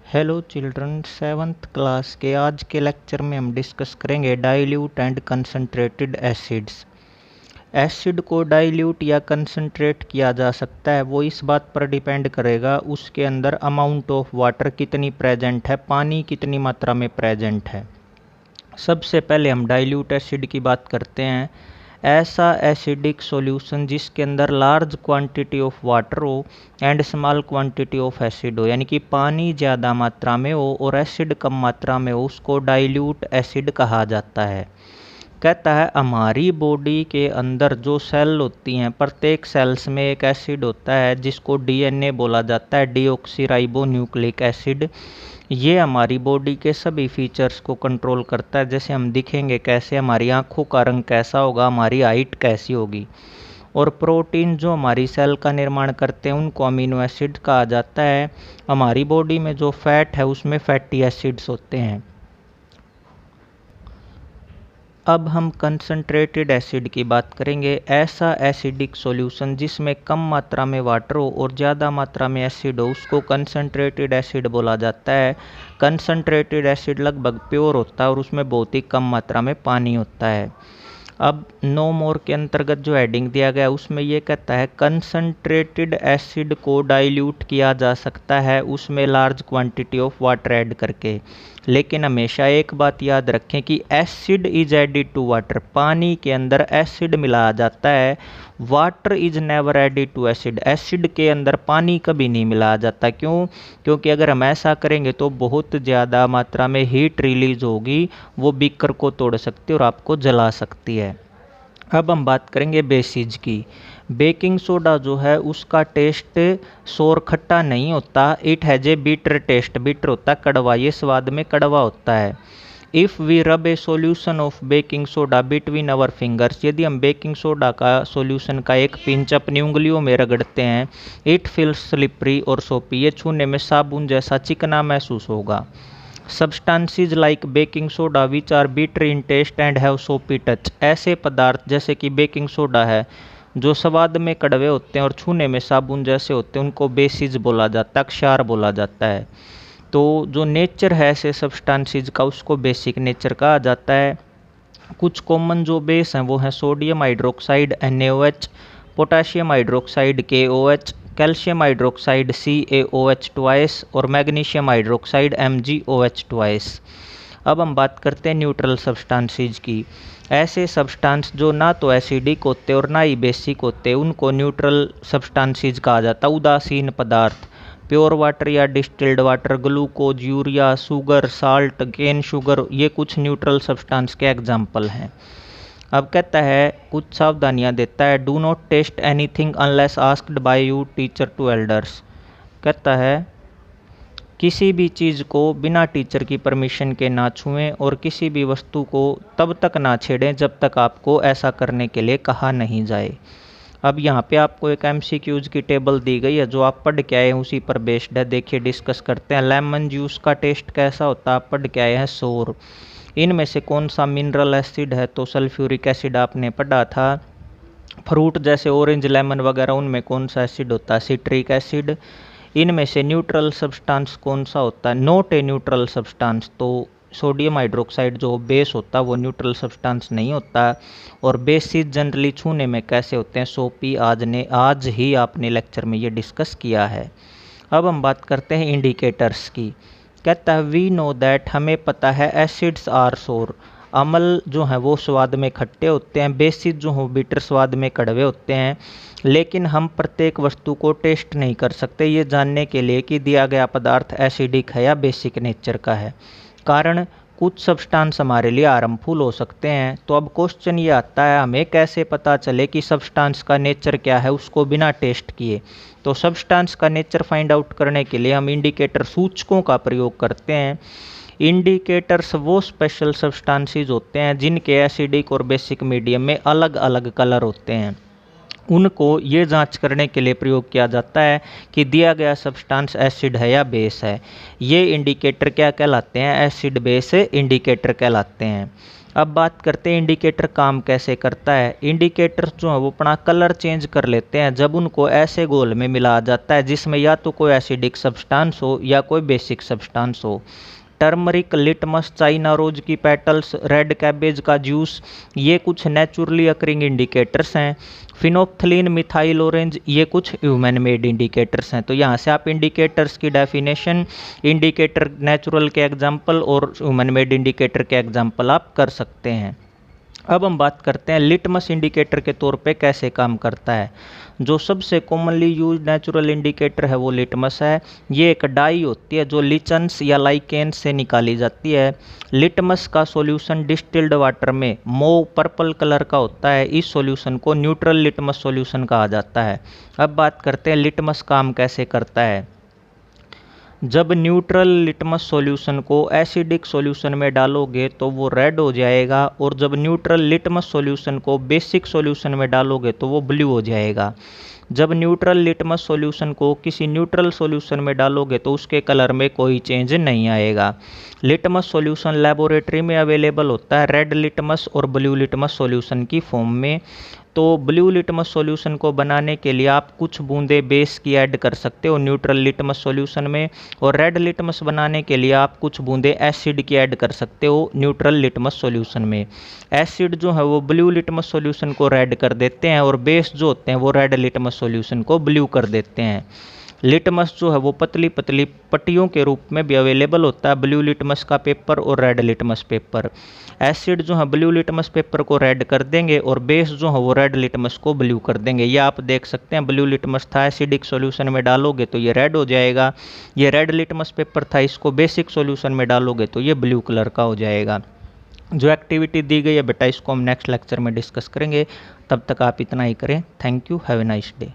Hello children, seventh class के आज के लेक्चर में हम डिस्कस करेंगे dilute and concentrated acids. Acid को डाइल्यूट या कंसंट्रेट किया जा सकता है, वो इस बात पर डिपेंड करेगा उसके अंदर अमाउंट ऑफ वाटर कितनी प्रेजेंट है, पानी कितनी मात्रा में प्रेजेंट है। सबसे पहले हम डाइल्यूट एसिड की बात करते हैं। ऐसा एसिडिक सॉल्यूशन जिसके अंदर लार्ज क्वांटिटी ऑफ वाटर हो and small quantity of acid हो, यानी कि पानी ज़्यादा मात्रा में हो और एसिड कम मात्रा में हो, उसको डाइल्यूट एसिड कहा जाता है। कहता है हमारी बॉडी के अंदर जो सेल होती हैं, प्रत्येक सेल्स में एक एसिड होता है जिसको डीएनए बोला जाता है, डीऑक्सीराइबो न्यूक्लिक एसिड। ये हमारी बॉडी के सभी फीचर्स को कंट्रोल करता है। जैसे हम दिखेंगे कैसे, हमारी आँखों का रंग कैसा होगा, हमारी हाइट कैसी होगी। और प्रोटीन जो हमारी सेल का निर्माण करते हैं उनको अमीनो एसिड कहा जाता है। हमारी बॉडी में जो फैट है उसमें फैटी एसिड्स होते हैं। अब हम कंसंट्रेटेड एसिड की बात करेंगे। ऐसा एसिडिक सॉल्यूशन जिसमें कम मात्रा में वाटर हो और ज़्यादा मात्रा में एसिड हो, उसको कंसंट्रेटेड एसिड बोला जाता है। कंसंट्रेटेड एसिड लगभग प्योर होता है और उसमें बहुत ही कम मात्रा में पानी होता है। अब नो मोर के अंतर्गत जो हेडिंग दिया गया उसमें ये कहता है कंसंट्रेटेड एसिड को डाइल्यूट किया जा सकता है उसमें large quantity of water add करके। लेकिन हमेशा एक बात याद रखें कि acid is added to water, पानी के अंदर एसिड मिलाया जाता है। Water is never added to acid, acid के अंदर पानी कभी नहीं मिलाया जाता। क्यों? क्योंकि अगर हम ऐसा करेंगे तो बहुत ज़्यादा मात्रा में हीट रिलीज होगी, वो बीकर को तोड़ सकती है और आपको जला सकती है। अब हम बात करेंगे बेसिज की। बेकिंग सोडा जो है उसका टेस्ट सोर खट्टा नहीं होता, it has a bitter taste, bitter होता है कड़वा, ये स्वाद में कड़वा होता है। If we rub a solution of baking soda between our fingers, यदि हम बेकिंग सोडा का सोल्यूशन का एक पिंच अपनी उंगलियों में रगड़ते हैं, इट फील्स स्लिपरी और सोपी, ये छूने में साबुन जैसा चिकना महसूस होगा। Substances like baking soda which are bitter in taste and have soapy touch, ऐसे पदार्थ जैसे कि बेकिंग सोडा है जो स्वाद में कड़वे होते हैं और छूने में साबुन जैसे होते हैं, उनको बेसिस बोला जाता है, क्षार बोला जाता है। तो जो नेचर है ऐसे सब्सटेंसेस का उसको बेसिक नेचर कहा जाता है। कुछ कॉमन जो बेस हैं वो हैं sodium hydroxide NaOH, potassium hydroxide KOH, calcium hydroxide CaOH twice और मैग्नीशियम हाइड्रोक्साइड MgOH ट्वाइस। अब हम बात करते हैं न्यूट्रल सब्सटेंसेस की। ऐसे सब्सटेंस जो ना तो एसिडिक होते और ना ही बेसिक होते, उनको न्यूट्रल सब्सटेंसेस कहा जाता है। उदासीन पदार्थ, प्योर वाटर या distilled water, glucose, urea, sugar, salt, cane sugar, ये कुछ न्यूट्रल सब्सटेंस के एग्जाम्पल हैं। अब कहता है कुछ सावधानियां देता है। Do not taste anything unless asked by you teacher to elders. कहता है किसी भी चीज़ को बिना टीचर की परमिशन के ना छुएं और किसी भी वस्तु को तब तक ना छेड़ें जब तक आपको ऐसा करने के लिए कहा नहीं जाए। अब यहाँ पे आपको एक MCQs की टेबल दी गई है जो आप पढ़ के आए हैं उसी पर बेस्ड है। देखिए डिस्कस करते हैं। लेमन जूस का टेस्ट कैसा होता है, आप पढ़ के आए हैं, सोर। इनमें से कौन सा मिनरल एसिड है, तो सल्फ्यूरिक एसिड आपने पढ़ा था। फ्रूट जैसे ऑरेंज, लेमन वगैरह, उनमें कौन सा एसिड होता है, सिट्रिक एसिड। इनमें से न्यूट्रल सब्सटेंस कौन सा होता है, नॉट ए न्यूट्रल सब्सटेंस, तो सोडियम हाइड्रोक्साइड जो बेस होता है वो न्यूट्रल सब्सटेंस नहीं होता। और बेसिस जनरली छूने में कैसे होते हैं, सोपी। आज ही आपने लेक्चर में ये डिस्कस किया है। अब हम बात करते हैं इंडिकेटर्स की। कहता है वी नो दैट, हमें पता है, एसिड्स आर सोर, अम्ल जो हैं वो स्वाद में खट्टे होते हैं, बेसिस जो हो बिटर स्वाद में कड़वे होते हैं। लेकिन हम प्रत्येक वस्तु को टेस्ट नहीं कर सकते ये जानने के लिए कि दिया गया पदार्थ एसिडिक है या बेसिक नेचर का है। कारण कुछ सब्सटेंस हमारे लिए हार्मफुल हो सकते हैं। तो अब क्वेश्चन ये आता है हमें कैसे पता चले कि सब्सटेंस का नेचर क्या है उसको बिना टेस्ट किए। तो सब्सटेंस का नेचर फाइंड आउट करने के लिए हम इंडिकेटर सूचकों का प्रयोग करते हैं। इंडिकेटर्स वो स्पेशल सब्सटेंसेस होते हैं जिनके एसिडिक और बेसिक मीडियम में अलग अलग कलर होते हैं। उनको ये जांच करने के लिए प्रयोग किया जाता है कि दिया गया सब्सटेंस एसिड है या बेस है। ये इंडिकेटर क्या कहलाते हैं? एसिड बेस इंडिकेटर कहलाते हैं। अब बात करते हैं इंडिकेटर काम कैसे करता है। इंडिकेटर जो है वो अपना कलर चेंज कर लेते हैं जब उनको ऐसे घोल में मिलाया जाता है जिसमें या तो कोई एसिडिक सब्सटेंस हो या कोई बेसिक सब्सटेंस हो। टर्मरिक, लिटमस, चाइना रोज की पेटल्स, रेड कैबेज का जूस, ये कुछ नेचुरली अकरिंग इंडिकेटर्स हैं। फिनोप्थलीन, मिथाइल ऑरेंज, ये कुछ ह्यूमन मेड इंडिकेटर्स हैं। तो यहाँ से आप इंडिकेटर्स की डेफिनेशन, इंडिकेटर नेचुरल के एग्जाम्पल और ह्यूमन मेड इंडिकेटर के एग्जाम्पल आप कर सकते हैं। अब हम बात करते हैं लिटमस इंडिकेटर के तौर पे कैसे काम करता है। जो सबसे कॉमनली यूज नेचुरल इंडिकेटर है वो लिटमस है। ये एक डाई होती है जो लिचन्स या लाइकेन्स से निकाली जाती है। लिटमस का सॉल्यूशन डिस्टिल्ड वाटर में मोव पर्पल कलर का होता है। इस सॉल्यूशन को न्यूट्रल लिटमस सॉल्यूशन कहा जाता है। अब बात करते हैं लिटमस काम कैसे करता है। जब न्यूट्रल लिटमस सॉल्यूशन को एसिडिक सॉल्यूशन में डालोगे तो वो रेड हो जाएगा, और जब न्यूट्रल लिटमस सॉल्यूशन को बेसिक सॉल्यूशन में डालोगे तो वो ब्लू हो जाएगा। जब न्यूट्रल लिटमस सॉल्यूशन को किसी न्यूट्रल सॉल्यूशन में डालोगे तो उसके कलर में कोई चेंज नहीं आएगा। लिटमस सॉल्यूशन लेबोरेटरी में अवेलेबल होता है रेड लिटमस और ब्लू लिटमस सॉल्यूशन की फॉर्म में। तो ब्लू लिटमस सॉल्यूशन को बनाने के लिए आप कुछ बूंदे बेस की ऐड कर सकते हो न्यूट्रल लिटमस सॉल्यूशन में, और रेड लिटमस बनाने के लिए आप कुछ बूंदे एसिड की ऐड कर सकते हो न्यूट्रल लिटमस सॉल्यूशन में। एसिड जो है वो ब्लू लिटमस सॉल्यूशन को रेड कर देते हैं, और बेस जो होते हैं वो रेड लिटमस सॉल्यूशन को ब्लू कर देते हैं। लिटमस जो है वो पतली पतली पट्टियों के रूप में भी अवेलेबल होता है, ब्लू लिटमस का पेपर और रेड लिटमस पेपर। एसिड जो है ब्लू लिटमस पेपर को रेड कर देंगे, और बेस जो है वो रेड लिटमस को ब्लू कर देंगे। ये आप देख सकते हैं, ब्लू लिटमस था, एसिडिक सॉल्यूशन में डालोगे तो ये रेड हो जाएगा। ये रेड लिटमस पेपर था, इसको बेसिक सॉल्यूशन में डालोगे तो ये ब्लू कलर का हो जाएगा। जो एक्टिविटी दी गई है बेटा, इसको हम नेक्स्ट लेक्चर में डिस्कस करेंगे। तब तक आप इतना ही करें। Thank you, have a nice day.